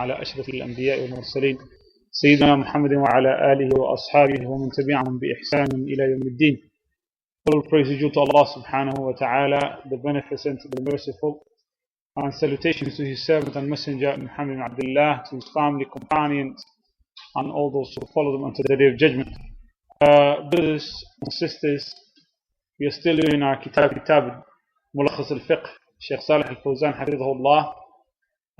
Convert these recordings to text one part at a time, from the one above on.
على أشرف الأنبياء والمرسلين سيدنا محمد وعلى آله وأصحابه ومن تبعهم بإحسان إلى يوم الدين. All praise is due to Allah subhanahu wa ta'ala, the beneficent, the merciful, and salutations to his servant and messenger Muhammad ibn Abdullah, to his family, companions, and all those who follow them until the day of judgment. Brothers and sisters, we are still doing our kitab Mulakhas al-fiqh, Shaykh Salih al-Fawzan hafidhahullah,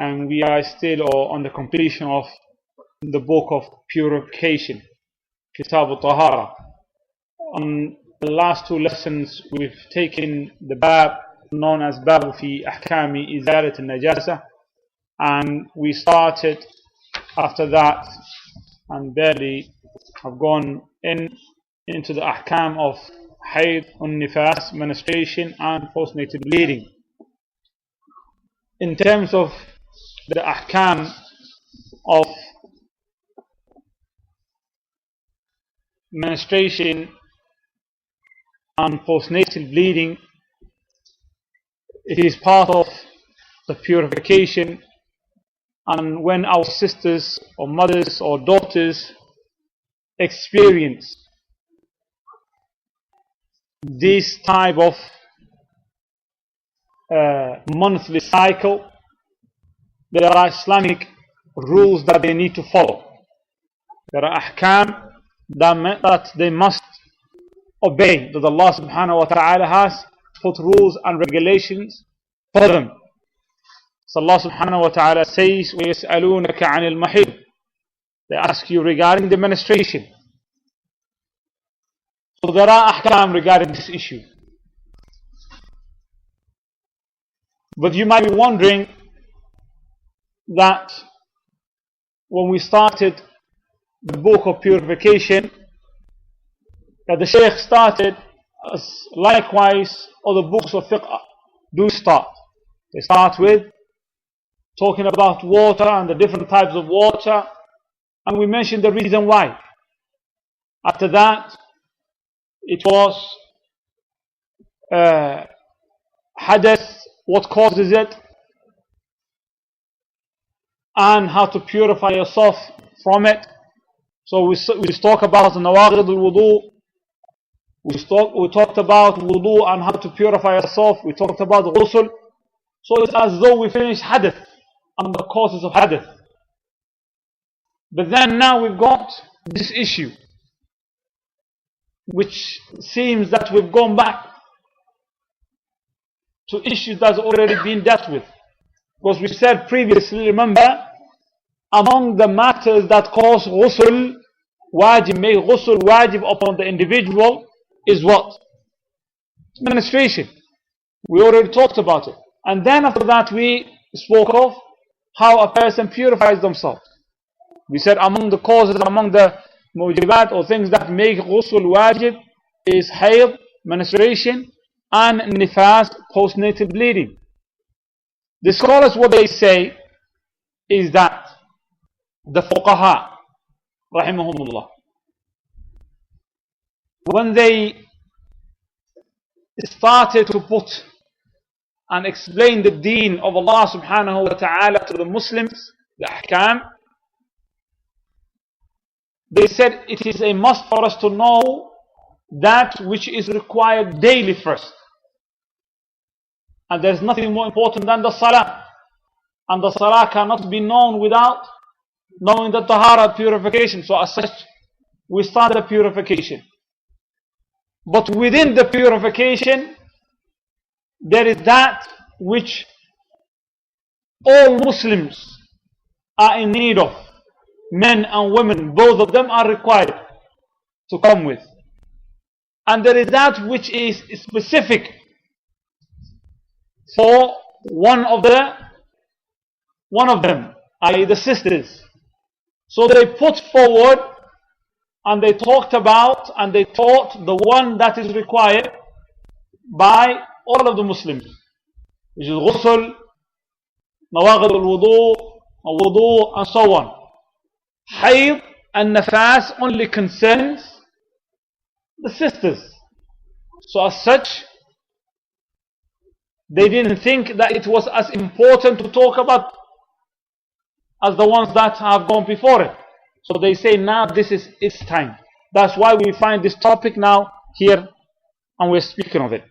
and we are still on the completion of the book of purification, Kitab al-Tahara. On the last two lessons we've taken the bab known as Babu fi Ahkami Izalat al-Najasa, and we started after that and barely have gone into the ahkam of hayd, nifas, menstruation and postnatal bleeding. In terms of the ahkam of menstruation and postnatal bleeding, it is part of the purification, and when our sisters or mothers or daughters experience this type of monthly cycle, there are Islamic rules that they need to follow. There are ahkam that they must obey, that Allah subhanahu wa ta'ala has put rules and regulations for them. So Allah subhanahu wa ta'ala says, وَيَسْأَلُونَكَ عَنِ الْمَحِيضِ, they ask you regarding the menstruation. So there are ahkam regarding this issue. But you might be wondering that when we started the book of purification, that the Shaykh started as likewise other books of fiqh do start. They start with talking about water and the different types of water, and we mentioned the reason why. After that, it was hadath, what causes it, and how to purify yourself from it. So we talked about nawaqid al-wudu. We talked about wudu and how to purify yourself. We talked about ghusl. So it's as though we finished hadith and the causes of hadith. But then now we've got this issue, which seems that we've gone back to issues that's already been dealt with. Because we said previously, remember, among the matters that cause ghusl wajib, make ghusl wajib upon the individual, is what? Menstruation. We already talked about it. And then after that we spoke of how a person purifies themselves. We said among the causes, among the mujibat or things that make ghusl wajib is hayd, menstruation, and nifas, postnatal bleeding. The scholars, what they say is that the fuqaha, rahimahumullah, when they started to put and explain the deen of Allah subhanahu wa ta'ala to the Muslims, the ahkam, they said it is a must for us to know that which is required daily first. And there is nothing more important than the salah. And the salah cannot be known without knowing the tahara, purification. So as such, we start the purification. But within the purification, there is that which all Muslims are in need of. Men and women, both of them are required to come with. And there is that which is specific for one of them, i.e. the sisters. So they put forward and they talked about and they taught the one that is required by all of the Muslims, which is ghusl, nawaqid al-wudu, and so on. Hayd and nafas only concerns the sisters. So as such, they didn't think that it was as important to talk about as the ones that have gone before it. So they say now this is its time. That's why we find this topic now here and we're speaking of it.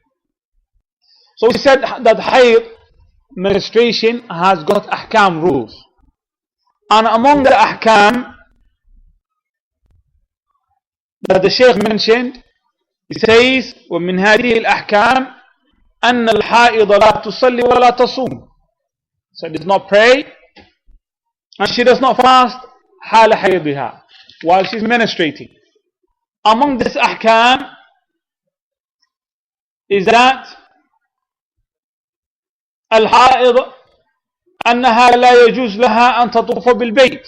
So we said that hayd, menstruation, has got ahkam rules. And among the ahkam that the Shaykh mentioned, he says ومن هذه الأحكام أن الحائض لا تصلي ولا تصوم. So she does not pray and she does not fast حال حيضها, while she's menstruating. Among this ahkam is that الحائض أنها لا يجوز لها أن تطوف بالبيت.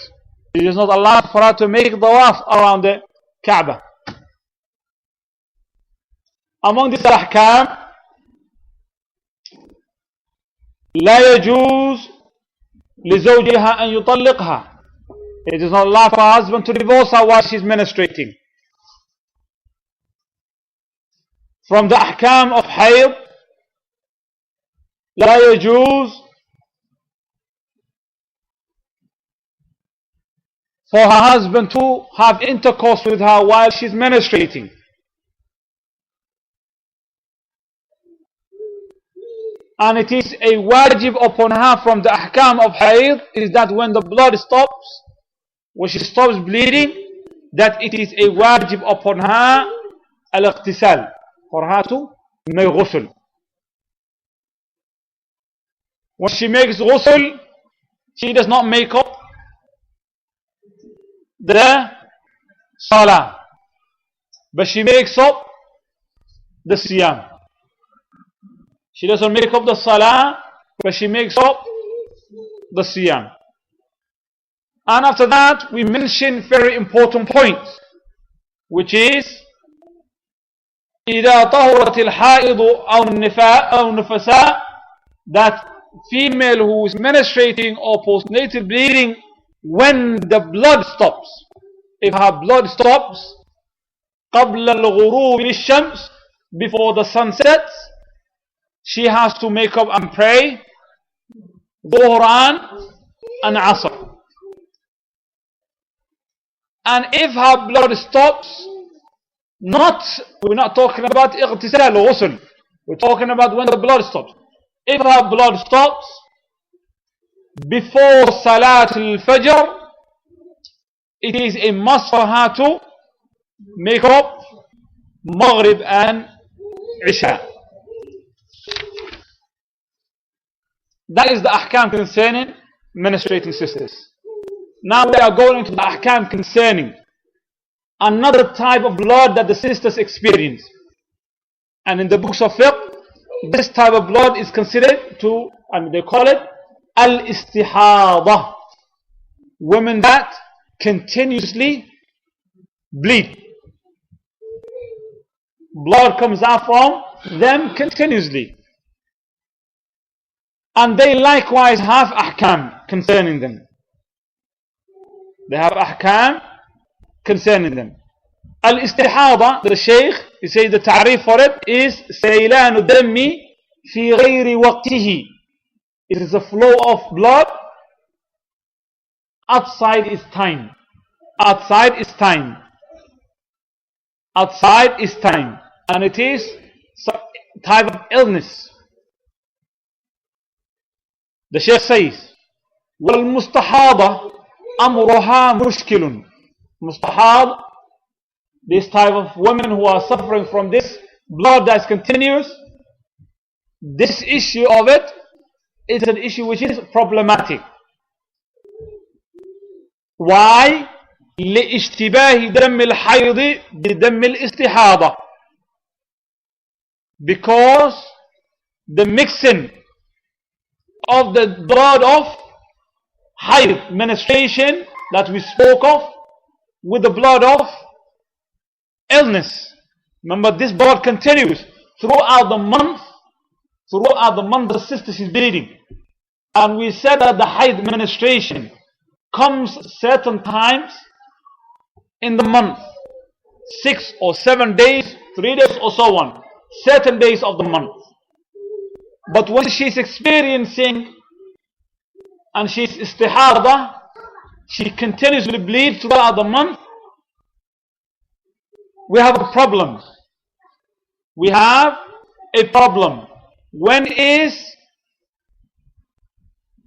It is not allowed for her to make tawaf around the Kaaba. Among this ahkam, لا يجوز لزوجها أن يطلقها. It is not allowed for her husband to divorce her while she is menstruating. From the ahkam of hayd, لا يجوز for her husband to have intercourse with her while she is menstruating. And it is a wajib upon her from the ahkam of hayd is that when the blood stops, when she stops bleeding, that it is a wajib upon her al-iqtisal, for her to make ghusl. When she makes ghusl, she does not make up the salah, but she makes up the siyam. She doesn't make up the salah, but she makes up the siyam. And after that, we mention very important points, which is إذا طهرت الحائض أو النفساء, that female who is menstruating or postnatal bleeding, when the blood stops, if her blood stops قبل الغروب الشمس, before the sun sets, she has to make up and pray ظهران and Asr. And if her blood stops, we're not talking about اغتسال or ghusl, we're talking about when the blood stops. If her blood stops before Salat al-Fajr, it is a must for her to make up Maghrib and Isha. That is the ahkam concerning menstruating sisters. Now we are going into the ahkam concerning another type of blood that the sisters experience. And in the books of fiqh, this type of blood is considered to, and they call it al-istihada, women that continuously bleed. Blood comes out from them continuously. And they likewise have ahkam concerning them. They have ahkam concerning them. Al-istihada, the Shaykh, he says the ta'rif for it is سيلان الدم في غير وقته. It is a flow of blood outside its time. Outside its time. Outside its time. And it is some type of illness. The Shaykh says, وَالْمُسْتَحَاضَ أَمْرُهَا مُشْكِلٌ. Mustahad, this type of women who are suffering from this blood that is continuous, this issue of it is an issue which is problematic. Why? لِاشْتِبَاهِ دَمِّ الْحَيْضِ بِدَمِّ الْإِسْتِحَاضَةِ. Because the mixing of the blood of hayd, menstruation, that we spoke of, with the blood of illness. Remember, this blood continues throughout the month. Throughout the month, the sister is bleeding. And we said that the hayd menstruation comes certain times in the month, 6 or 7 days, 3 days or so on, certain days of the month. But when she's experiencing and she's istihada, she continuously bleeds throughout the month, we have a problem. We have a problem. When is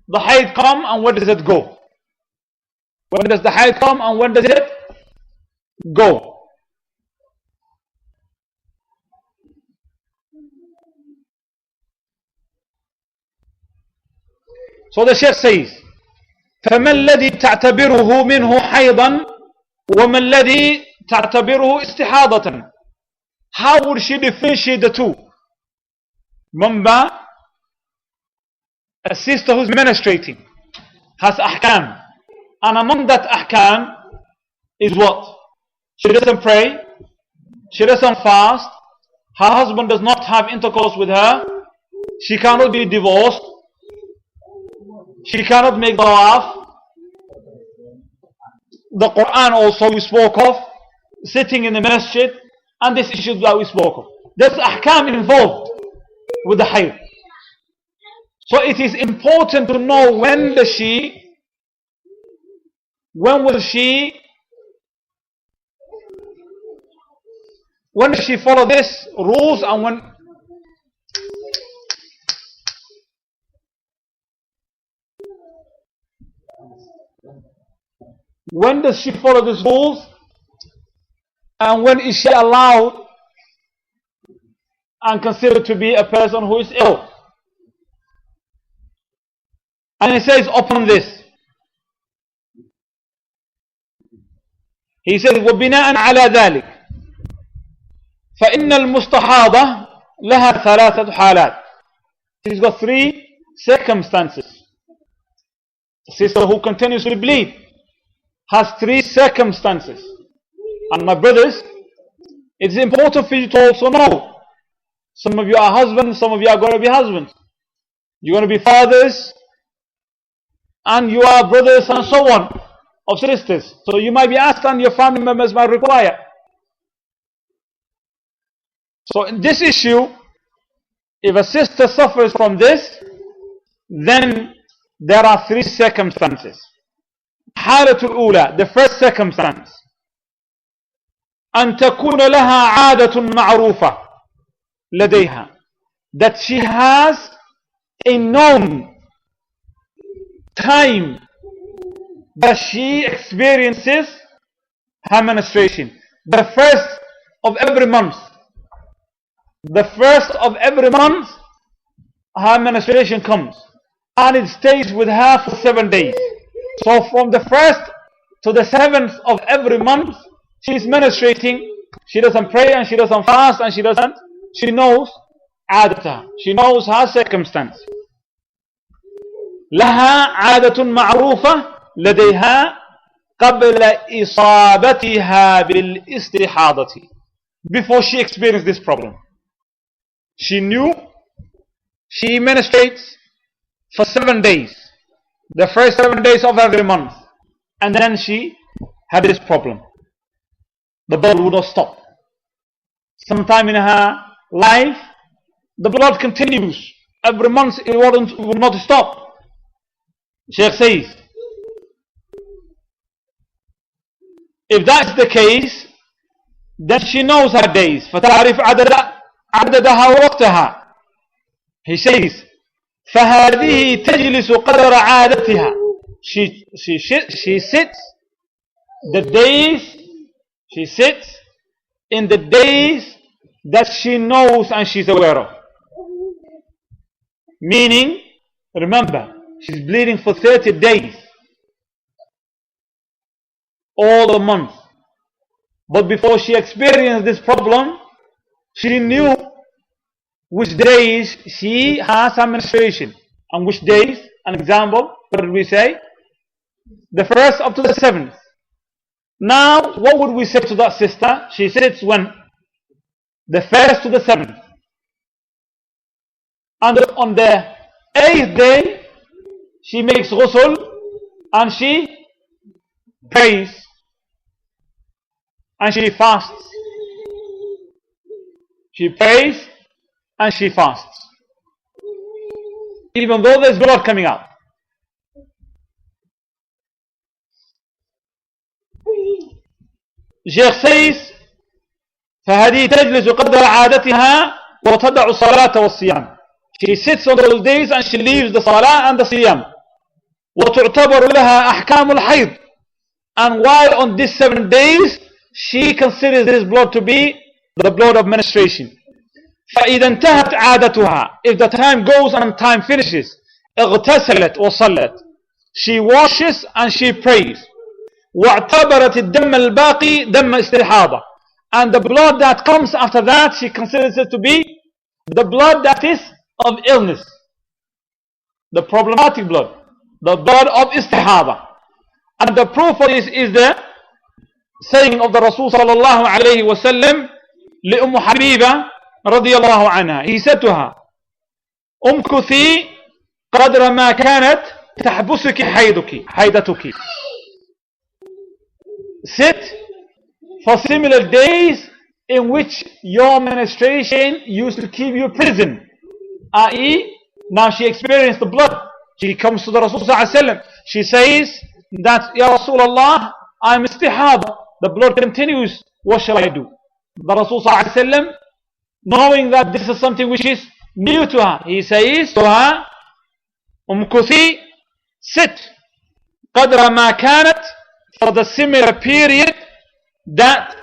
the haid come and where does it go? When does the haid come and when does it go? So the Shaykh says, فما الذي تعتبره منه حيضا وما الذي تعتبره استحاضة. How would she differentiate the two? Remember, a sister who's menstruating has ahkam, and among that ahkam is what? She doesn't pray, she doesn't fast, her husband does not have intercourse with her, she cannot be divorced, she cannot make tawaf. The Quran also we spoke of, sitting in the masjid, and this issue that we spoke of. There's ahkam involved with the hayd. So it is important to know when will she follow this rules, and when does she follow these rules, and when is she allowed and considered to be a person who is ill. And he says upon this, he says وبناء على ذلك فإن المستحاضة لها ثلاثة حالات. She's got three circumstances. The sister who continuously bleeds has three circumstances. And my brothers, it's important for you to also know. Some of you are husbands, some of you are going to be husbands. You're going to be fathers, and you are brothers and so on, of sisters. So you might be asked, and your family members might require. So in this issue, if a sister suffers from this, then there are three circumstances. حالة الأولى, the first circumstance, أن تكون لها عادة معروفة لديها, that she has a known time that she experiences her menstruation. The first of every month. The first of every month, her menstruation comes, and it stays with her for 7 days. So from the 1st to the 7th of every month, she is menstruating. She doesn't pray and she doesn't fast and she knows عادتها. She knows her circumstance. لها عادة معروفة لديها قبل إصابتها بالاستحاضة. Before she experienced this problem, she knew she menstruates for 7 days, the first 7 days of every month, and then she had this problem. The blood would not stop. Sometime in her life, the blood continues. Every month it would not stop. Shaykh says, if that's the case, then she knows her days. فتعرف عددها ووقتها. He says, فهذه تجلس قدر عادتها. She sits the days. She sits in the days that she knows and she's aware of. Meaning, remember, she's bleeding for 30 days. All the month. But before she experienced this problem, she knew which days she has her menstruation. And which days, an example, what did we say? The 1st up to the 7th. Now, what would we say to that sister? She sits when? The 1st to the 7th. And on the 8th day, she makes ghusl and she prays and she fasts. She prays and she fasts, even though there's blood coming out. Sheikh says فهذه تجلس قدر عادتها وتدع الصلاة والصيام. She sits on those days and she leaves the salah and the siyam. وتعتبر لها أحكام الحيض. And while on these 7 days she considers this blood to be the blood of menstruation. فإذا انتهت عادتها, if the time goes and time finishes, اغتسلت وصلت, she washes and she prays. واعتبرت الدم الباقي دم استحاضة, and the blood that comes after that she considers it to be the blood that is of illness, the problematic blood, the blood of istihada. And the proof of this is the saying of the Rasul sallallahu alayhi wa sallam لأم حبيبة رضي الله عنها. He said to her, امكثي قدر ما كانت تحبسك حيدتك. Sit for similar days in which your menstruation used to keep you in prison. I.e., now she experienced the blood. She comes to the Rasul sallallahu alayhi wa sallam. She says that, Ya Rasulullah, I'm istihada. The blood continues. What shall I do? The Rasul sallallahu alayhi wa sallam, knowing that this is something which is new to her, he says to her, umkuthi, sit, qadra ma kanat, for the similar period that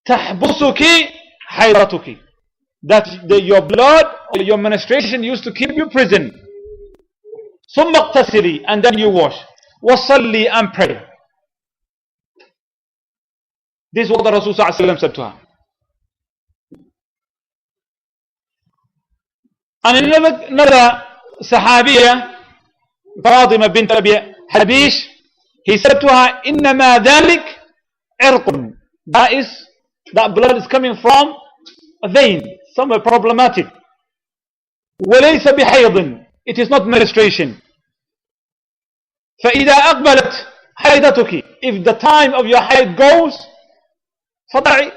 tahbusuki hayratuki, that your blood or your menstruation used to keep you prison. Thumma iqtasili, and then you wash. Wasalli, and pray. This is what the Rasul sallallahu alayhi wa sallam said to her. And another Sahabiya, Fatima bint Abi Habish, he said to her, إنما ذلك عرق. That blood is coming from a vein, somewhere problematic. وليس بحيض. It is not menstruation. فإذا أقبلت حيضتك. If the time of your haid goes, فضعي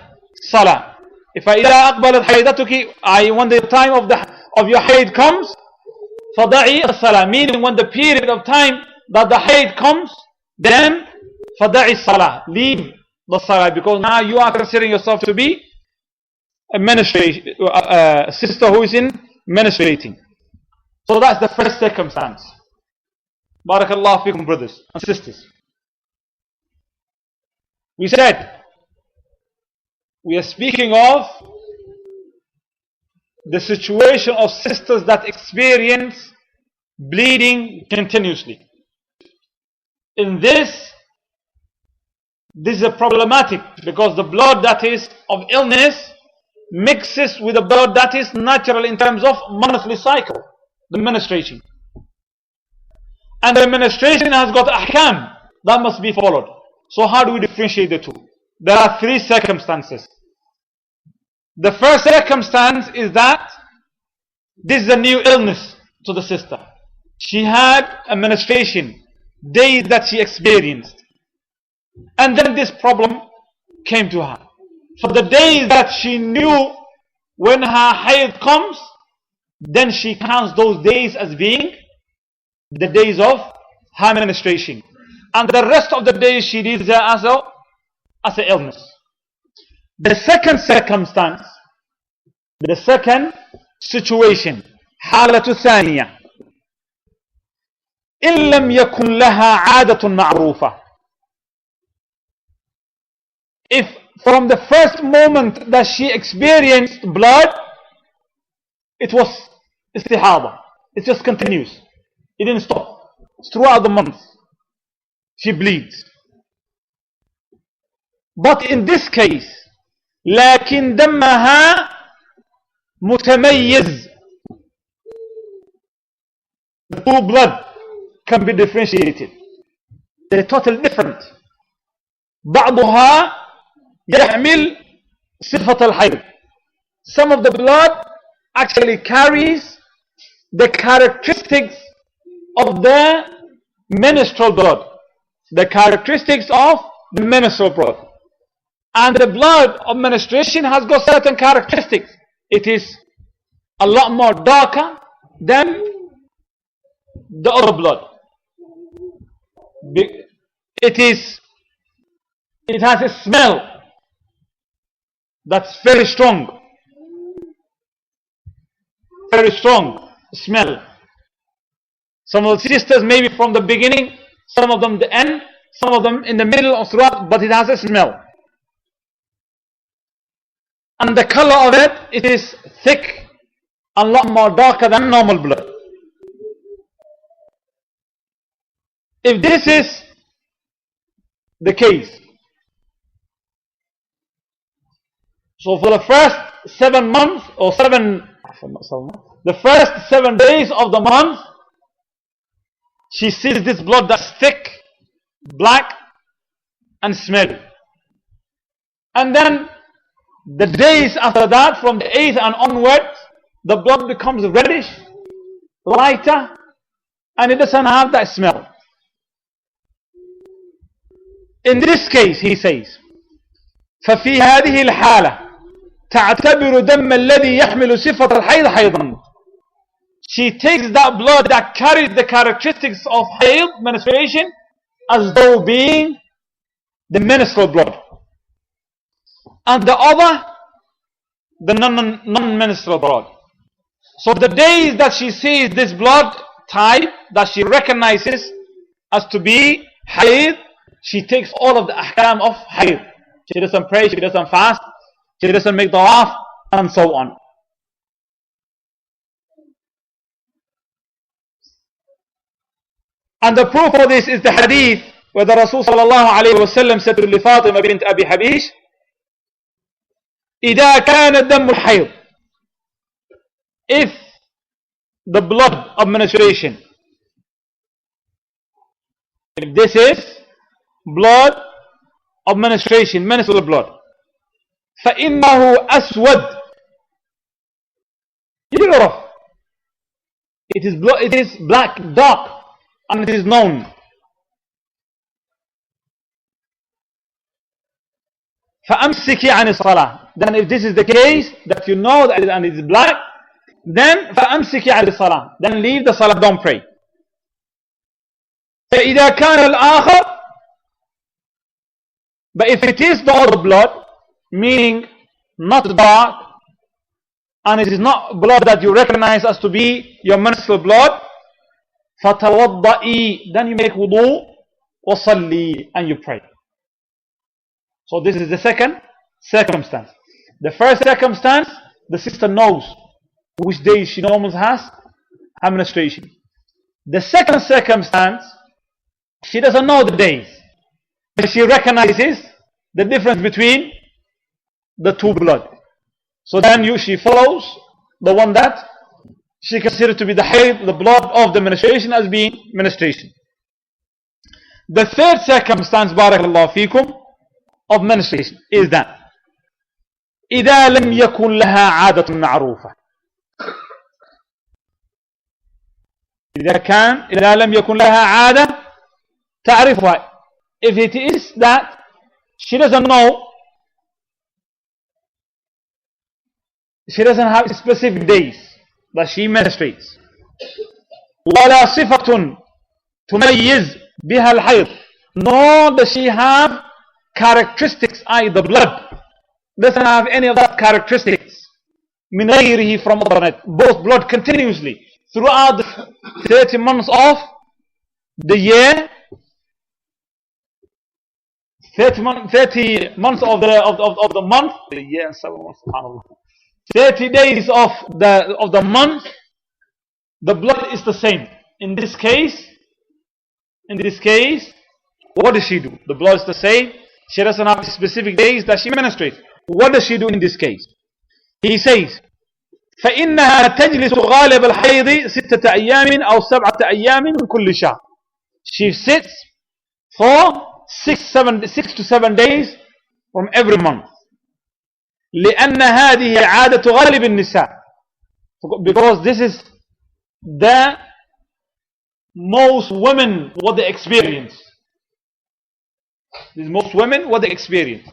صلاة. If إذا أقبلت حيضتك, when the time of your haid comes, فضعي الصلاة, meaning when the period of time that the haid comes, then فضعي الصلاة, leave the salah, because now you are considering yourself to be a sister who is in menstruating. So that's the first circumstance. Barakallahu fikum, brothers and sisters. We said we are speaking of the situation of sisters that experience bleeding continuously. In this is a problematic, because the blood that is of illness mixes with the blood that is natural in terms of monthly cycle, the menstruation. And the menstruation has got ahkam that must be followed. So how do we differentiate the two? There are 3 circumstances. The first circumstance is that this is a new illness to the sister. She had a menstruation, days that she experienced. And then this problem came to her. For the days that she knew when her haid comes, then she counts those days as being the days of her menstruation. And the rest of the days she reads her as an illness. The second circumstance, the second situation, حالة ثانية. إن لم يكن لها عادة معروفة. If from the first moment that she experienced blood, it was istihada, it just continues, it didn't stop. It's throughout the month she bleeds. But in this case, لكن دمها متميز. The two blood can be differentiated. They're totally different. بعضها يحمل صفة الحيض. Some of the blood actually carries the characteristics of the menstrual blood. The characteristics of the menstrual blood. And the blood of menstruation has got certain characteristics. It is a lot more darker than the other blood. It has a smell that's very strong. Very strong smell. Some of the sisters maybe from the beginning, some of them the end, some of them in the middle or throughout, but it has a smell. And the color of it, it is thick, a lot more darker than normal blood. If this is the case, so for the first 7 months or the first 7 days of the month, she sees this blood that's thick, black, and smelly. And then the days after that, from the 8th and onwards, the blood becomes reddish, lighter, and it doesn't have that smell. In this case, he says, ففي هذه الحالة تعتبر دم الذي يحمل صفة الحيض حيضا. She takes that blood that carries the characteristics of hayd, menstruation, as though being the menstrual blood. And the other, the non-menstrual blood. So the days that she sees this blood type that she recognizes as to be hayd, she takes all of the ahkam of hayd. She doesn't pray, she doesn't fast, she doesn't make tawaf, and so on. And the proof for this is the hadith where the Rasul sallallahu alayhi wa sallam said to Fatima bint Abi Habish, إذا كان الدم الحيض, if the blood of menstruation, if this is blood of menstruation, menstrual blood, فإنه أسود, يعرف, it is black, dark, and it is known. فأمسكي عن الصلاة. Then if this is the case, that you know that it is black, then فأمسكي عن الصلاة. Then leave the salah, don't pray. فإذا كان الآخر, but if it is the other blood, meaning not dark, and it is not blood that you recognize as to be your menstrual blood, فَتَوَضَّئِ, then you make wudu, وَصَلِّي, and you pray. So this is the second circumstance. The first circumstance, the sister knows which days she normally has her menstruation. The second circumstance, she doesn't know the days, but she recognizes the difference between the two blood. So then she follows the one that she considers to be the hayd, the blood of the menstruation, as being menstruation. The third circumstance, barakallahu fikum, of menstruation is that إذا لم يكن لها عادة معروفة. إذا لم يكن لها عادة تعرفها. If it is that she doesn't know, she doesn't have specific days that she menstruates. ولا صفة تميز بها الحيض, nor does she have characteristics, i.e. the blood doesn't have any of that characteristics, من غيره, from other, both blood continuously throughout the 30 months of the year, 30 months of the month, the year, 7 months, subhanAllah, 30 days of the month, the blood is the same. In this case, what does she do? The blood is the same. She doesn't have specific days that she menstruates. What does she do in this case? He says, فإنها تجلس غالب الحيض 6 أيام أو 7 أيام من كل شهر. She sits for 6 to 7 days from every month. لأن هذه عادة غالب النساء, because this is the most women what they experience. Most women what they experience.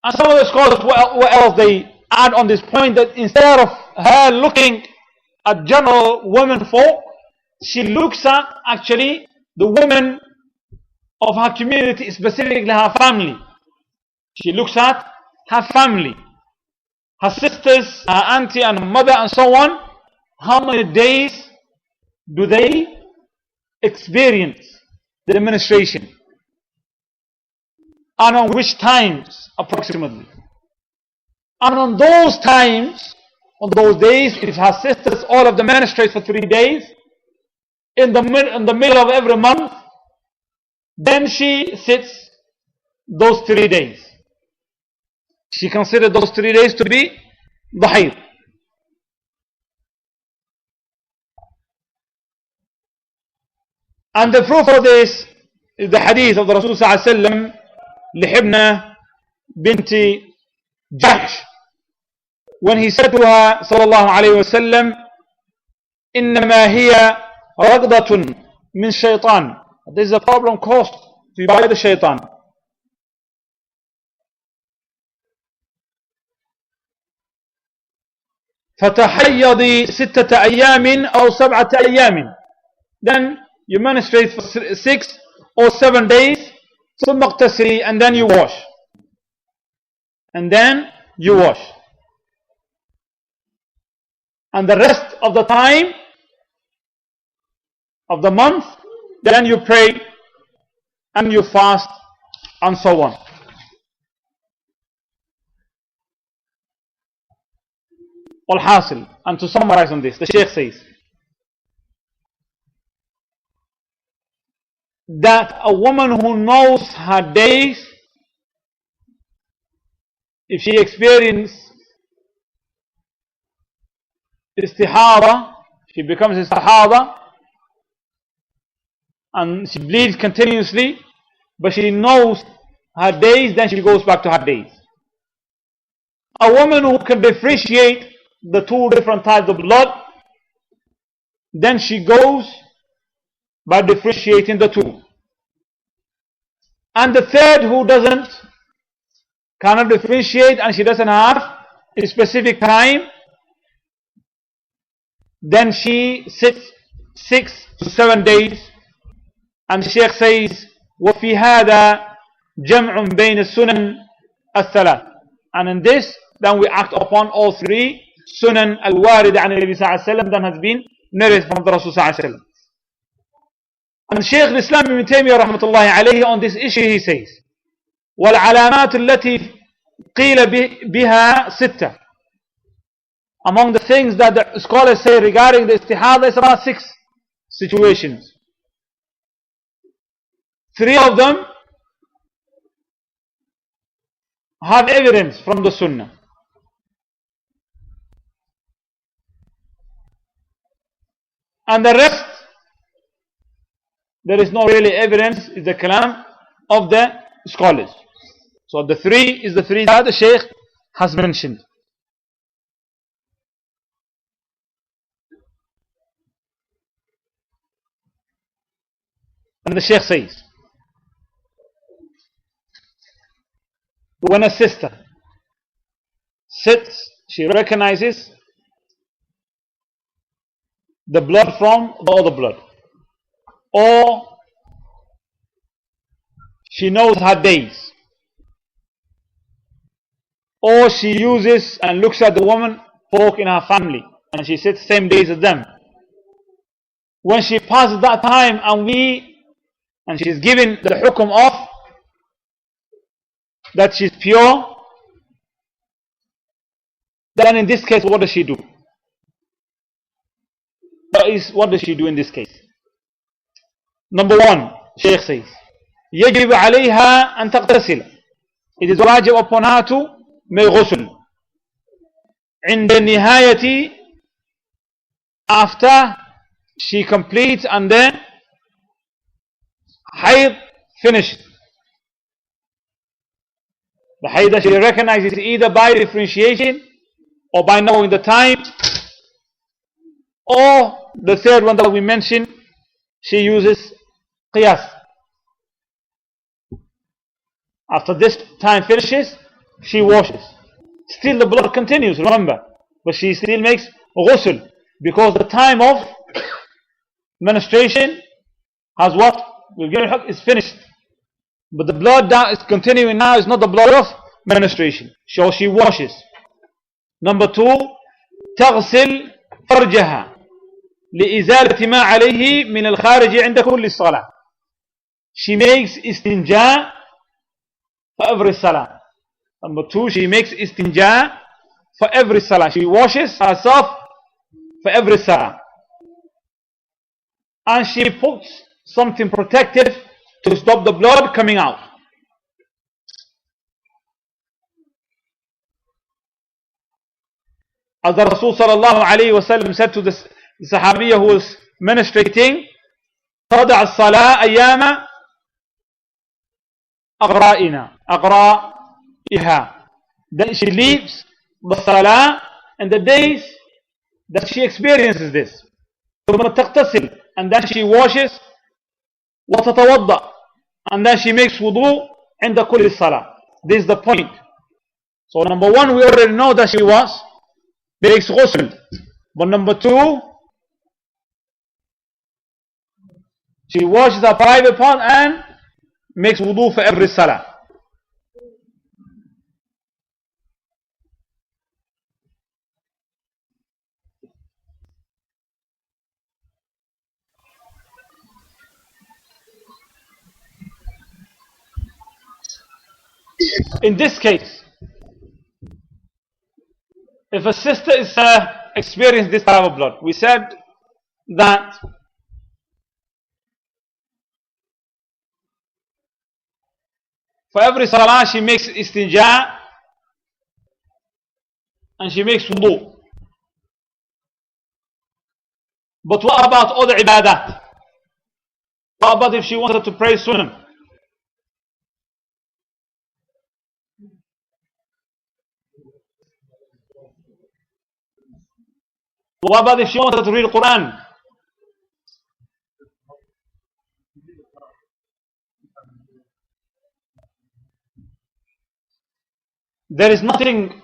And some of the scholars, what else they add on this point, that instead of her looking at general women folk, she looks at actually the women of her community, specifically her family. She looks at her family, her sisters, her auntie and her mother and so on. How many days do they experience the menstruation? And on which times approximately? And on those times, on those days, if her sisters all of them menstruate for 3 days, in the middle of every month, then she sits those 3 days. She considered those 3 days to be the hayd. And the proof of this is the hadith of the Rasul sallallahu alaihi wasallam, لحبنة بنت جحش, when he said to her sallallahu alaihi wasallam, إنما هي رغضة من شيطان. This is a problem caused to you by the shaitan. فتحيضي 6 أيام أو 7 أيام. Then you menstruate for 6 or 7 days. ثم اغتسلي, and then you wash. And then you wash. And the rest of the time of the month, then you pray and you fast and so on. Al-Hasil, and to summarize on this, the Shaykh says that a woman who knows her days, if she experiences istihara, she becomes istihara and she bleeds continuously, but she knows her days, then she goes back to her days. A woman who can differentiate the 2 different types of blood, then she goes by differentiating the 2. And the third who cannot differentiate and she doesn't have a specific time, then she sits 6 to 7 days. And the Shaykh says, وَفِي هَذَا جَمْعٌ بَيْنَ السُّنَنِ الثَّلَاثِ. And in this, then we act upon all 3 sunan al-warid an Nabi sallallahu alaihi wasallam that has been narrated from the Rasul sallallahu alaihi wasallam. And Shaykh al-Islam ibn Taymiyyah rahmatullahi alayhi on this issue he says, وَالْعَلَامَاتُ الَّتِي قِيلَ بِهَا 6. Among the things that the scholars say regarding the istihada is about 6 situations. 3 of them have evidence from the Sunnah. And the rest, there is no really evidence, is the kalam of the scholars. So the 3 is the 3 that the Shaykh has mentioned. And the Shaykh says, when a sister sits, she recognizes the blood from the other blood, or she knows her days, or she uses and looks at the woman folk in her family and she sits same days as them. When she passes that time and she is given the hukum of that she's pure, then in this case what does she do? What does she do in this case? Number 1, Shaykh says, يجب عليها أن تغتسل. It is wajib upon her to make ghusl. عند النهاية, after she completes and then hayd finished. The hayd that she recognizes either by differentiation or by knowing the time, or the third one that we mentioned, she uses qiyas. After this time finishes, she washes. Still the blood continues, remember, but she still makes ghusl, because the time of menstruation has what? We've given is finished. But the blood that is continuing now is not the blood of menstruation. So she washes. Number 2, تغسل فرجها لإزالة ما عليه من الخارج عند كل صلاة. She makes istinja for every salah. Number 2, she makes istinja for every salah. She washes herself for every salah. And she puts something protective to stop the blood coming out. As the Rasul sallallahu alayhi wa sallam said to the Sahabiya who was menstruating, تضع الصلاة أيام أغرائها. Then she leaves the salah and the days that she experiences this. ثم تغتسل, and then she washes. وتتوضأ, and then she makes wudu عند كل صلاة. This is the point. So number 1, we already know that she makes ghusl. But number 2, she washes her private part and makes wudu for every salah. In this case, if a sister is experiencing this type of blood, we said that for every salah she makes istinja and she makes wudu. But what about other ibadat? What about if she wanted to pray sunnah? What about if she wanted to read the Quran? There is nothing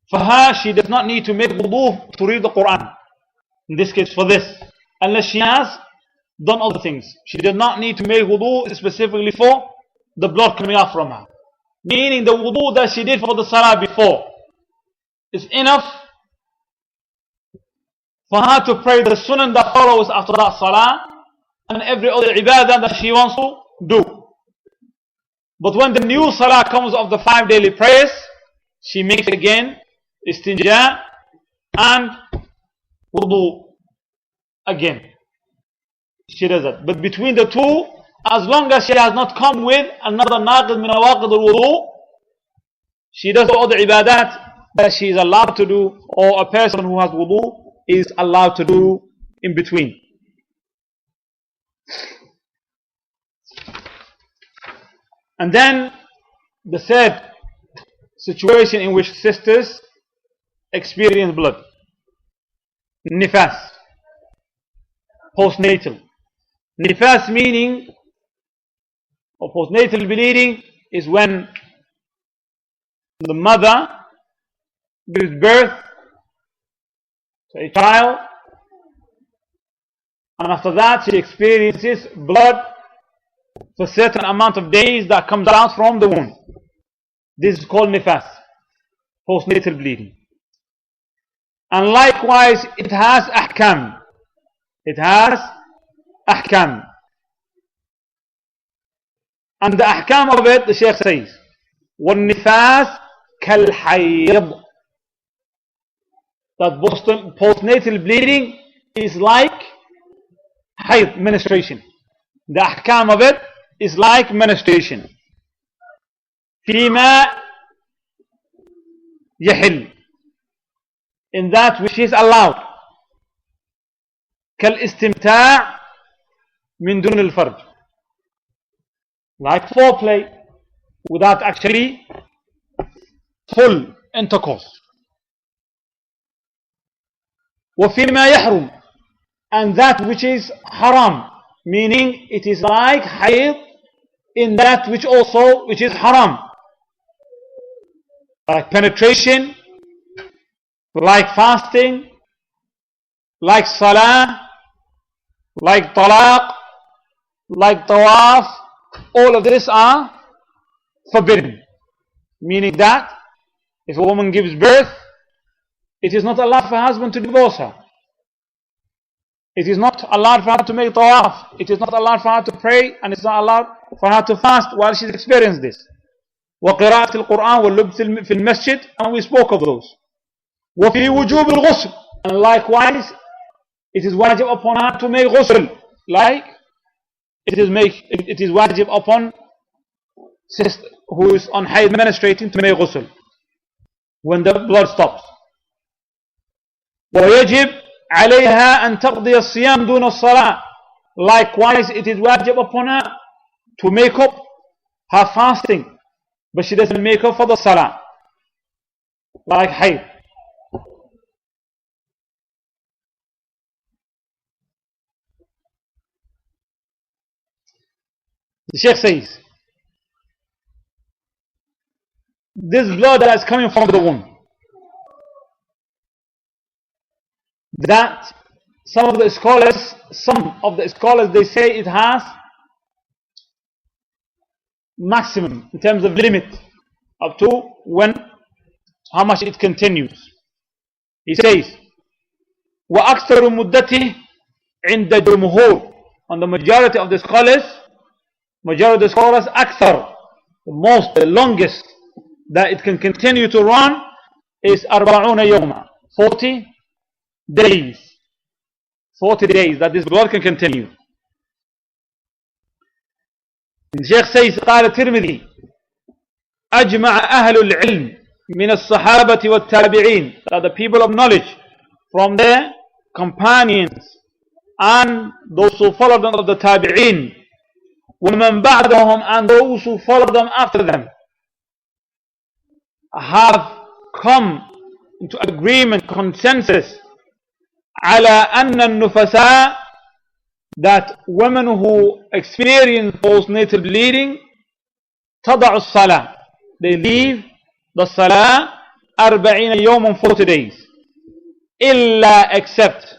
for her. She does not need to make wudu to read the Quran. In this case, for this, unless she has done other things, she does not need to make wudu specifically for the blood coming out from her. Meaning the wudu that she did for the salah before is enough for her to pray the sunnah that follows after that salah and every other ibadah that she wants to do. But when the new salah comes of the 5 daily prayers, she makes again istinja and wudu again. She does that. But between the two, as long as she has not come with another naqid min awaqid al-wudu, she does all the ibadat that she is allowed to do, or a person who has wudu is allowed to do in between. And then the third situation in which sisters experience blood, nifas, postnatal. Nifas meaning, or postnatal bleeding, is when the mother gives birth to a child, and after that she experiences blood for a certain amount of days that comes out from the womb. This is called nifas, postnatal bleeding. And likewise it has ahkam. It has ahkam. And the ahkam of it, the Shaykh says, وَالنِّفَاسِ كَالْحَيْضِ, that postnatal bleeding is like hayd, menstruation. The ahkam of it is like menstruation. فيما يحل, in that which is allowed. كالاستمتاع من دون الفرج, like foreplay without actually full intercourse. وفيما يحرم, and that which is haram, meaning it is like hayd in that which is haram, like penetration, like fasting, like salah, like talaq, like tawaf. All of this are forbidden. Meaning that if a woman gives birth, it is not allowed for her husband to divorce her. It is not allowed for her to make tawaf. It is not allowed for her to pray, and it's not allowed for her to fast while she's experienced this. وقراءة القرآن واللبث في المسجد, and we spoke of those. وفي وجوب الغسل, and likewise it is wajib upon her to make ghusl, like it is wajib upon sister who is on hayd menstruating to make ghusl when the blood stops. ويجب عليها أن تقضي الصيام دون الصلاة. Likewise, it is wajib upon her to make up her fasting, but she doesn't make up for the salah, like hayd. The Sheikh says, this blood that is coming from the womb, that some of the scholars they say it has maximum in terms of limit up to how much it continues. He says, وأكثر مدته عند الجمهور, on the majority of the scholars, أكثر, the longest that it can continue to run is 40 يوما, 40 days. 40 days that this blood can continue. The Shaykh says, قال الترمذي أجمع أهل العلم من الصحابة والتابعين, that the people of knowledge from their companions and those who followed them of the tabi'in, ومن بعدهم, and those who followed them after them, have come into agreement, consensus, على أن النفساء, that women who experience postnatal bleeding, تضع الصلاة, they leave the salah 40 يوما, 40 days, إلا except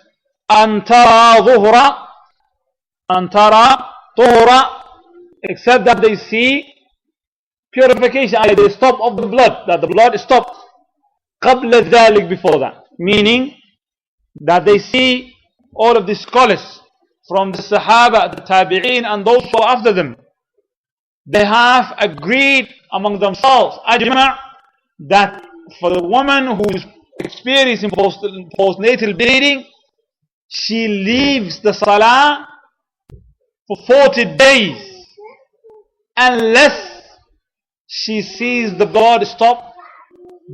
أن ترى طهرا, except that they see purification, they stop of the blood, that the blood stopped قبل ذلك, before that, meaning that they see all of the scholars from the Sahaba, the Tabi'een, and those who are after them, they have agreed among themselves, ajma', that for the woman who is experiencing postnatal bleeding, she leaves the salah for 40 days unless she sees the blood stop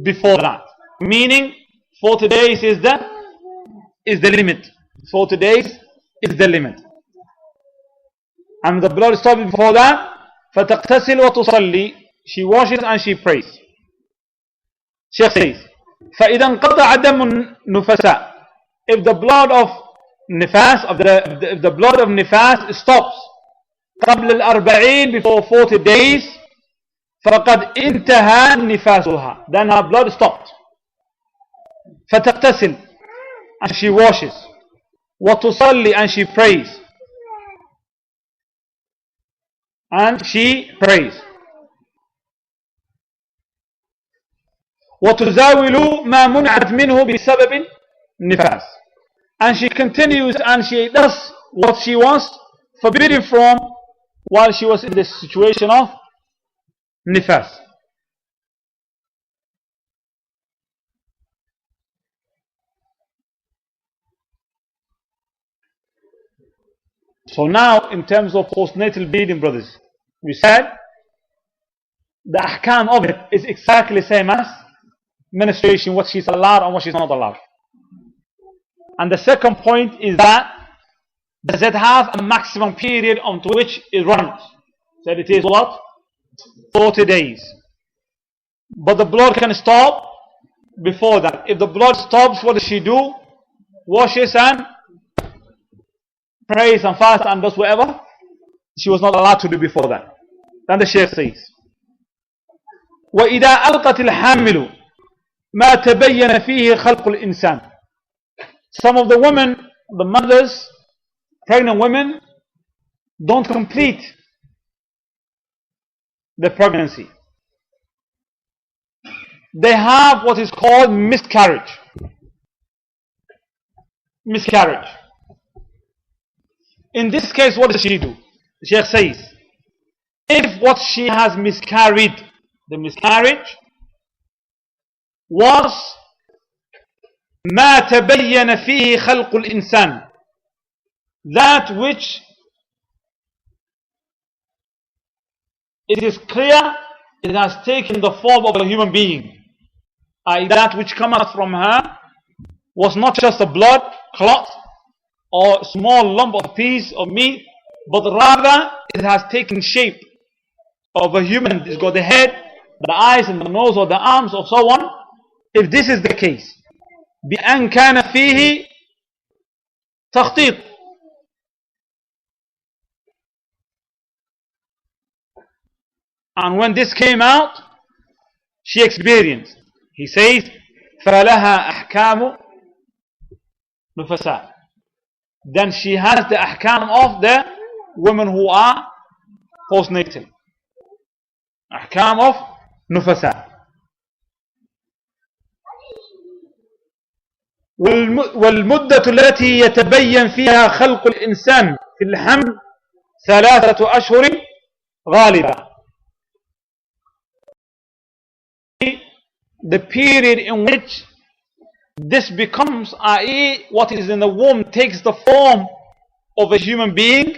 before that. Meaning 40 days is the limit. 40 days is the limit. And the blood stops before that, فَتَقْتَسِلْ وَتُصَلِّي, she washes and she prays. Sheikh says, فَإِذَا انْقَطَعَ دَمُ النُّفَسَاء, if the blood of nifas, if the blood of nifas stops قبل 40, before 40 days, فَقَدْ انتهى نفاسها, then her blood stopped. فَتَقْتَسِلْ, and she washes. وَتُصَلِّي, and she prays. And she prays. وَتُزَاوِلُ مَا مُنْعَتْ مِنْهُ بِسَبَبٍ نِفَاسٍ, and she continues and she does what she was forbidden from while she was in the situation of nifas. So now, in terms of postnatal bleeding, brothers, we said the ahkam of it is exactly the same as menstruation, what she's allowed and what she's not allowed. And the second point is that, does it have a maximum period on to which it runs? So it is what? 40 days. But the blood can stop before that. If the blood stops, what does she do? Washes and prays and fasts and does whatever she was not allowed to do before that. Then the Shaykh says, وَإِذَا أَلْقَتِ الْحَامِلُ مَا تَبَيَّنَ فِيهِ خَلْقُ الْإِنسَانِ, some of the women, the mothers, pregnant women, don't complete the pregnancy. they have what is called miscarriage. Miscarriage. In this case, what does she do? The Shaykh says, if what she has miscarried, the miscarriage was ما تبين فيه خلق الإنسان, that which it is clear it has taken the form of a human being, i.e. that which comes out from her was not just a blood clot or a small lump of piece of meat, but rather it has taken shape of a human. It's got the head, the eyes and the nose or the arms or so on. If this is the case, بأن كان فيه تخطيط, and when this came out, she experienced. He says, فَلَهَا أَحْكَامُ نُفَسَاء. Then she has the ahkam of the women who are postnatal. Ahkam of nufasa. والمدة التي يتبين فيها خلق الإنسان في الحمل 3 أشهر غالبا. The period in which this becomes, i.e. what is in the womb takes the form of a human being,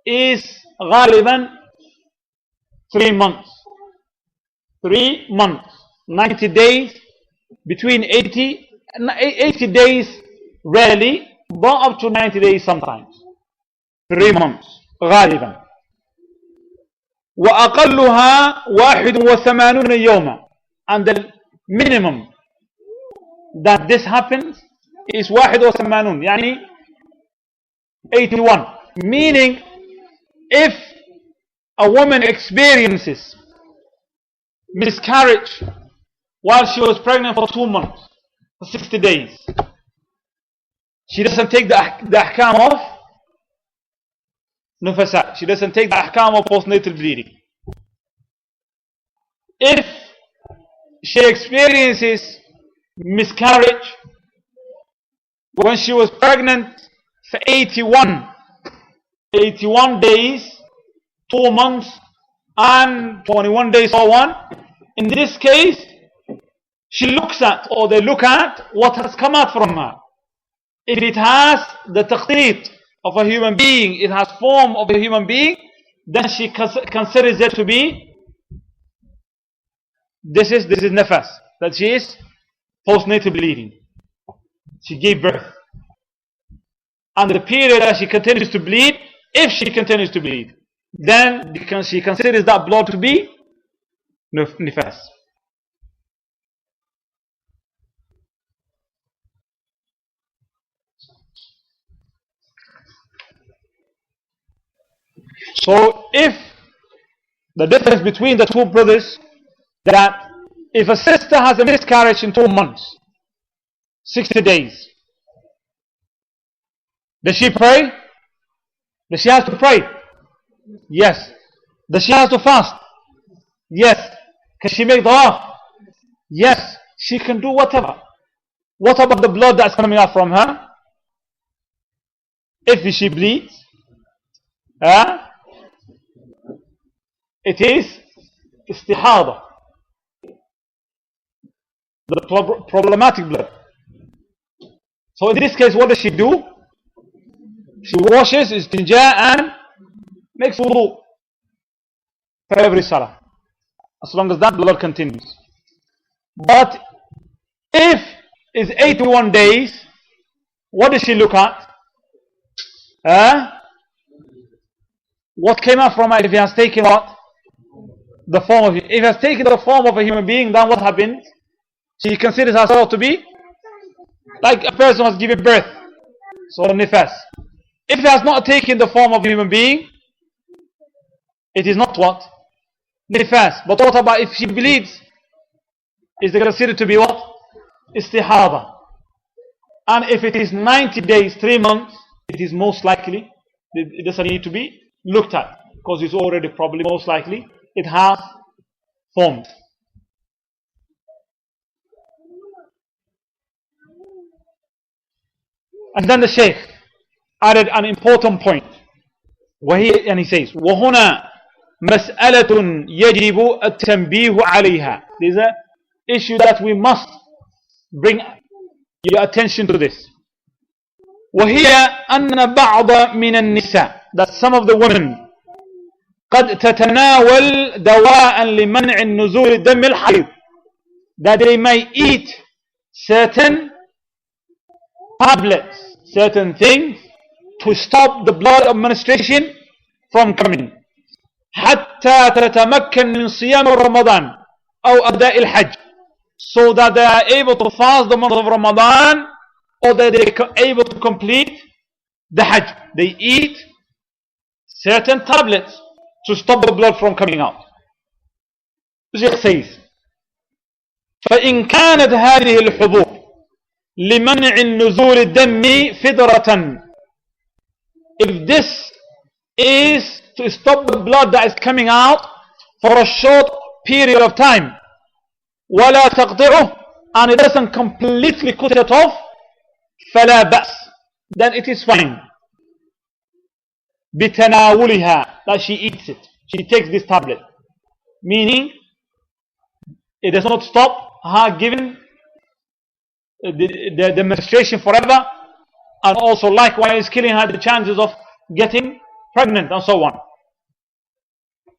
is غالبا 3 months. 3 months. 90 days, between 80 days rarely, but up to 90 days sometimes. 3 months غالبا. وأقلها 81 يوما, and the minimum that this happens is 81, يعني 81. Meaning, if a woman experiences miscarriage while she was pregnant for 2 months, for 60 days, she doesn't take the ahkam of nufasa. She doesn't take the ahkam of postnatal bleeding. If she experiences miscarriage when she was pregnant for 81 days, 2 months and 21 days, so on, in this case she looks at, or they look at, what has come out from her. If it has the taqteet of a human being, it has form of a human being, then she considers it to be, this is nafas, that she is postnatal bleeding. She gave birth. And the period that she continues to bleed, if she continues to bleed, then she considers that blood to be nifas. So if the difference between the two brothers, that if a sister has a miscarriage in 2 months, 60 days, does she pray? Does she have to pray? Yes. Does she have to fast? Yes. Can she make dua? Yes. She can do whatever. What about the blood that's coming out from her? If she bleeds, it is istihada, the problematic blood. So in this case, what does she do? She washes, istinja, and makes wudu for every salah, as long as that blood continues. But if it's 81 days, what does she look at? What came out from it? If it has taken what? The form of it. If it has taken the form of a human being, then what happens? She considers herself to be like a person was given birth. So nifas. If it has not taken the form of a human being, it is not what? Nifas. But what about if she bleeds? Is it considered to be what? Istihada. And if it is 90 days, 3 months, it is most likely, it doesn't need to be looked at, because it's already probably most likely, it has formed. And then the Shaykh added an important point. And he says, وَهُنَا مَسْأَلَةٌ يَجِبُ التَّنْبِيهُ عَلَيْهَا. There's an issue that we must bring your attention to this. وَهِيَ أَنَّ بَعْضَ مِنَ النِّسَاءِ, that some of the women قد تتناول دواء لمنع النزول دم الحيض, that they may eat certain tablets, certain things to stop the blood of menstruation from coming, حتى تتمكن من صيام رمضان أو أداء الحج, so that they are able to fast the month of Ramadan, or that they are able to complete the Hajj. They eat certain tablets to stop the blood from coming out. The Shaykh says, فإن كانت هذه الحبوب لمنع النزول الدم فدرة, if this is to stop the blood that is coming out for a short period of time, ولا تقطعه, and it doesn't completely cut it off, فلا بأس, then it is fine. بتناولها, that she eats it, she takes this tablet, meaning it does not stop her giving the menstruation forever, and also likewise killing her the chances of getting pregnant and so on,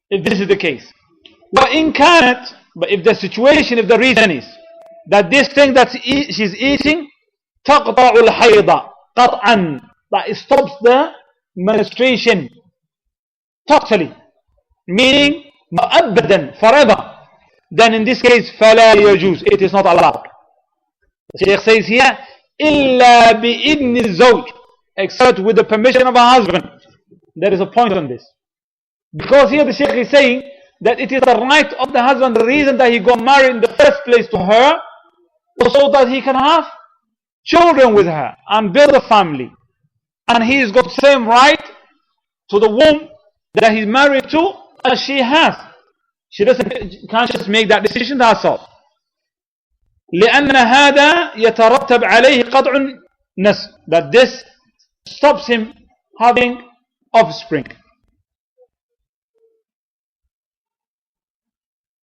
if this is the case. وإن كانت, but if the situation, if the reason is that this thing that she's eating تقطع الحيض قطعا, that it stops the menstruation totally, meaning مؤبدا, forever, then in this case فلا يجوز, it is not allowed. The Shaykh says here إلا بإذن الزوج, except with the permission of a husband. There is a point on this, because here the Shaykh is saying that it is the right of the husband, the reason that he got married in the first place to her, so that he can have children with her and build a family, and he's got the same right to the womb that he's married to as she has. She can't just make that decision herself. لأن هذا يترتب عليه قطع النسل, that this stops him having offspring.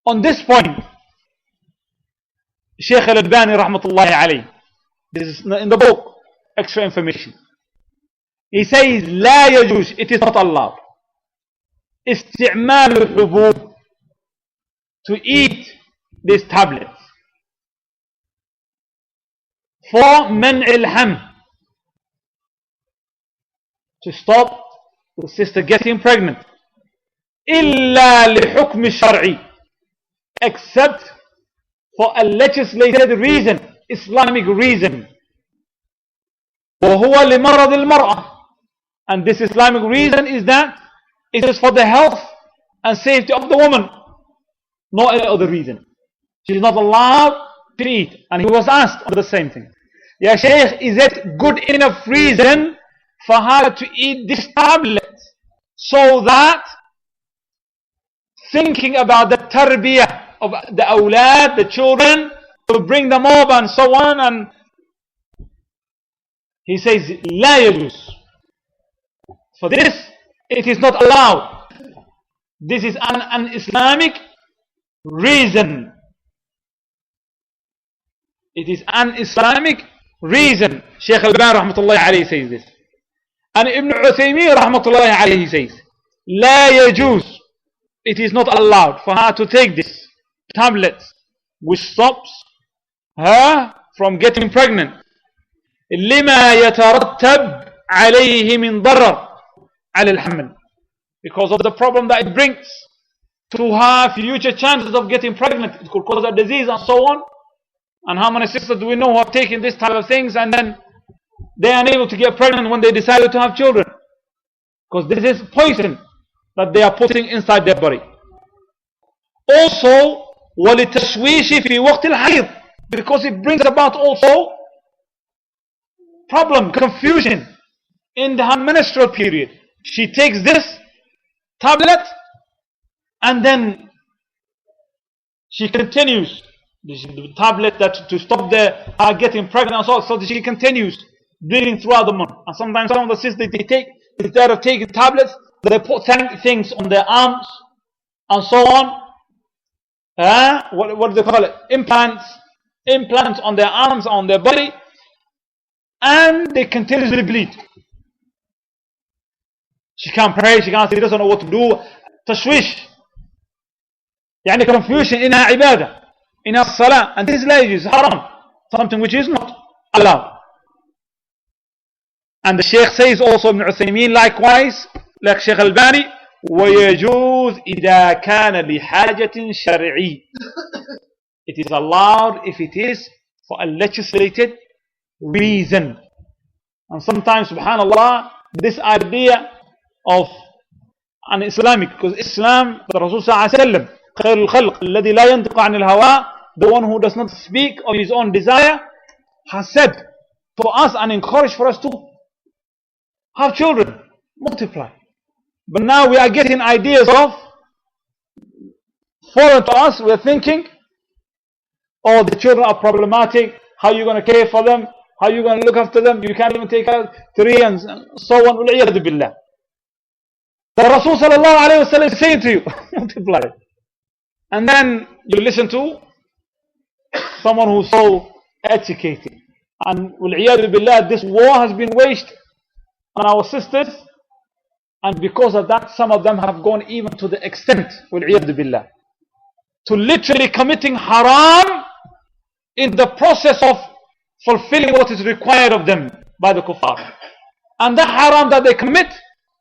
On this point, Shaykh al-Albani rahmatullahi alayhi, this is in the book, extra information, he says لا يجوز, it is not allowed, استعمال الحبوب, to eat these tablets for منع الحمل, to stop the sister getting pregnant, إلا لحكم الشرعي, except for a legislated reason, Islamic reason. وهو لمرض المرأة, and this Islamic reason is that it is for the health and safety of the woman, not any other reason. She is not allowed to eat. And he was asked on the same thing, Ya Shaykh, is it good enough reason for her to eat this tablet, so that thinking about the tarbiyah of the awlad, the children, to bring them up and so on? And he says لا يجوز, for this it is not allowed. This is an Islamic reason. It is an Islamic reason. Shaykh al-Albani rahmatullahi alayhi says this, and Ibn Uthaymeen rahmatullahi alayhi says لا يجوز, it is not allowed for her to take this tablet which stops her from getting pregnant, لما يترتب عليه من ضرر على الحمل, because of the problem that it brings to her future chances of getting pregnant. It could cause a disease and so on. And how many sisters do we know who have taken this type of things and then they are unable to get pregnant when they decided to have children? Because this is poison that they are putting inside their body. Also, وَلِتَشْوِيشِ فِي وَقْتِ الْحَيْضِ, because it brings about also problem, confusion in the menstrual period. She takes this tablet and then she continues, the tablet that to stop her getting pregnant, so she continues bleeding throughout the month. And sometimes some of the sisters, instead of taking tablets, they put things on their arms and so on. What do they call it? Implants on their arms, on their body, and they continuously bleed. She can't pray, she doesn't know what to do. Tashwish. يعني confusion in her ibadah, in her salah. And this is haram. Something which is not allowed. And the Shaykh says also, Ibn Uthaymeen likewise, like Shaykh Al-Bani, وَيَجُوز إِذَا كَانَ لِحَاجَةٍ شَرْعِيٍّ. It is allowed if it is for a legislated reason. And sometimes, subhanallah, this idea of an Islamic, because Islam, the Rasul sallallahu alayhi wa sallam, خير الخلق الذي لا ينطق عن الهوى, the one who does not speak of his own desire, has said for us and encouraged for us to have children, multiply. But now we are getting ideas of foreign to us. We're thinking, oh, the children are problematic. How are you going to care for them? How are you going to look after them? You can't even take out 3 and so on. وَالْعِيَاذُ بِاللَّهِ. The Rasul sallallahu alayhi wa sallam is saying to you, multiply. And then you listen to someone who's so educated. And وَالْعِيَاذُ بِاللَّهِ, this war has been waged on our sisters. And because of that, some of them have gone even to the extent, وَالْعِيَاذُ بِاللَّهِ, to literally committing haram in the process of fulfilling what is required of them by the kuffar. And the haram that they commit,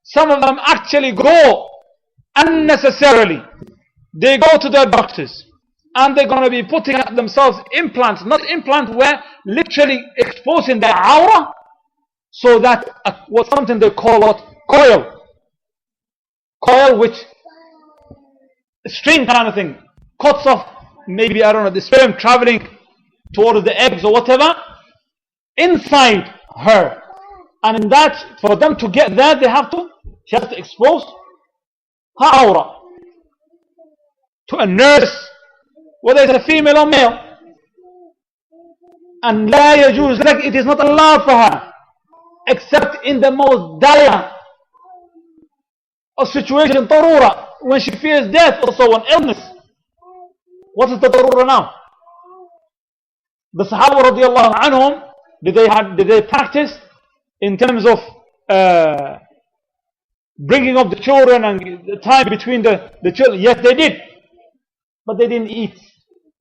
some of them actually go unnecessarily. They go to their doctors and they're going to be putting themselves implants, not implants, where literally exposing their aura, so that what something they call what? Coil, which string kind of thing, cuts off maybe, I don't know, the sperm traveling towards the eggs or whatever, inside her. And in that, for them to get there, she has to expose her aura to a nurse, whether it's a female or male. And لا يجوز لك, it is not allowed for her, except in the most dire of situation, darura, when she fears death or so on, illness. What is the darura now? The Sahaba radiallahu anhum, did they practice in terms of bringing up the children and the time between the children? Yes, they did. But they didn't eat.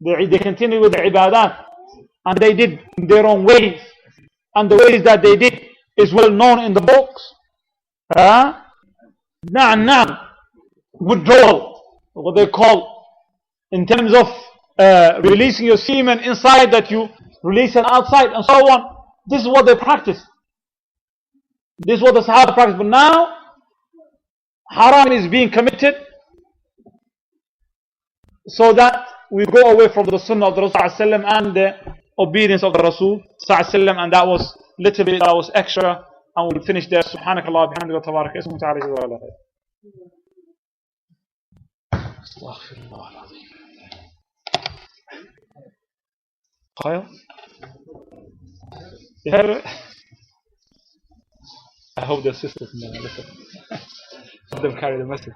They continued with the ibadat. And they did in their own ways. And the ways that they did is well known in the books. Withdrawal, what they call, in terms of releasing your semen inside, that you release it outside, and so on. This is what they practice. This is what the Sahaba practice. But now, haram is being committed, so that we go away from the sunnah of the Rasul and the obedience of the Rasul, and that was literally, that was extra. And we'll finish there. Subhanakallah bihamdika wa tabarak ismuka ta'ala wa ala khair. Astaghfirullah al-azim. Khair? You heard it? I hope the sisters know. Listen. Let them carry the message.